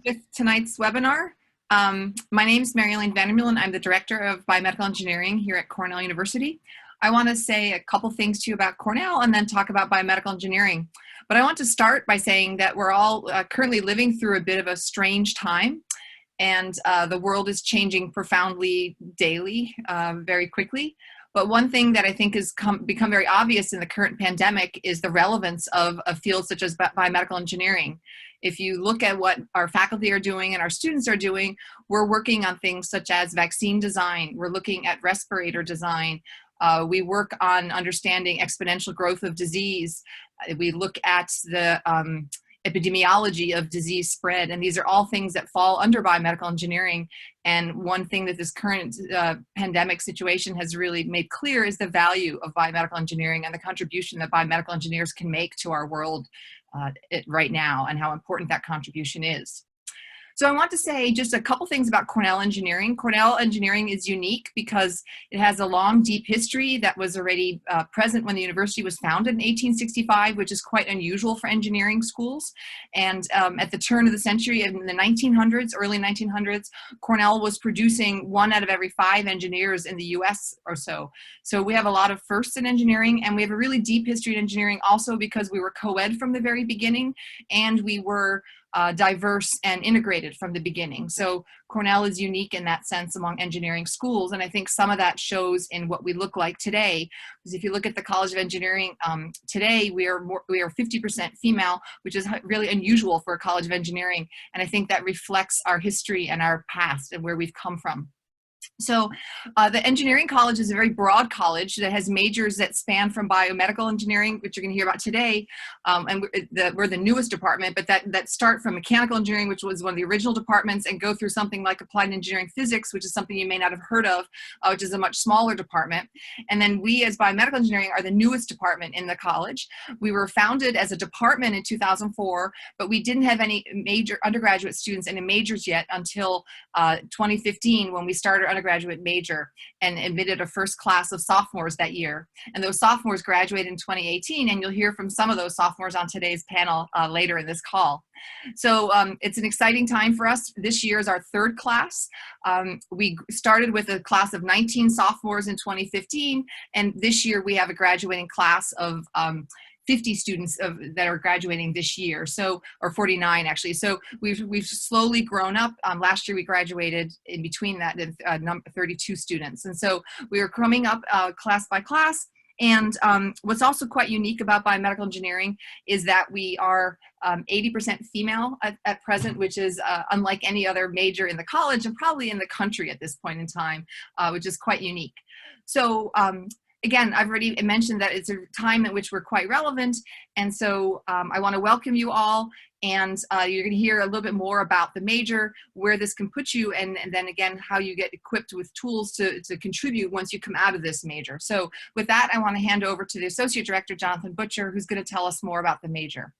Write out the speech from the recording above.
With tonight's webinar. My name is Marjolein. I'm the Director of Biomedical Engineering here at Cornell University. I want to say a couple things to you about Cornell and then talk about biomedical engineering. But I want to start by saying that we're all currently living through a bit of a strange time, and the world is changing profoundly daily, very quickly. But one thing that I think has become very obvious in the current pandemic is the relevance of a field such as biomedical engineering. If you look at what our faculty are doing and our students are doing, we're working on things such as vaccine design. We're looking at respirator design. We work on understanding exponential growth of disease. We look at the epidemiology of disease spread, and these are all things that fall under biomedical engineering. And one thing that this current pandemic situation has really made clear is the value of biomedical engineering and the contribution that biomedical engineers can make to our world right now, and how important that contribution is. So I want to say just a couple things about Cornell Engineering. Cornell Engineering is unique because it has a long, deep history that was already present when the university was founded in 1865, which is quite unusual for engineering schools. And at the turn of the century, in the 1900s, early 1900s, Cornell was producing 1 out of every 5 engineers in the US or so. So we have a lot of firsts in engineering, and we have a really deep history in engineering also because we were co-ed from the very beginning, and we were diverse and integrated from the beginning. So Cornell is unique in that sense among engineering schools, and I think some of that shows in what we look like today. Because if you look at the College of Engineering today, we are 50% female, which is really unusual for a College of Engineering, and I think that reflects our history and our past and where we've come from. So the engineering college is a very broad college that has majors that span from biomedical engineering, which you're going to hear about today, and we're the newest department, but that start from mechanical engineering, which was one of the original departments, and go through something like applied engineering physics, which is something you may not have heard of, which is a much smaller department. And then we as biomedical engineering are the newest department in the college. We were founded as a department in 2004, but we didn't have any major undergraduate students and majors yet until 2015, when we started undergraduate major and admitted a first class of sophomores that year. And those sophomores graduated in 2018, and you'll hear from some of those sophomores on today's panel later in this call. So it's an exciting time for us. This year is our 3rd class. We started with a class of 19 sophomores in 2015, and this year we have a graduating class of 50 students that are graduating this year, so, or 49 actually. So we've slowly grown up. Last year we graduated in between that 32 students, and so we are coming up class by class. And what's also quite unique about biomedical engineering is that we are 80% female at present, which is unlike any other major in the college and probably in the country at this point in time, which is quite unique. So again, I've already mentioned that it's a time in which we're quite relevant, and so I want to welcome you all, and you're going to hear a little bit more about the major, where this can put you, and then again, how you get equipped with tools to contribute once you come out of this major. So with that, I want to hand over to the Associate Director, Jonathan Butcher, who's going to tell us more about the major.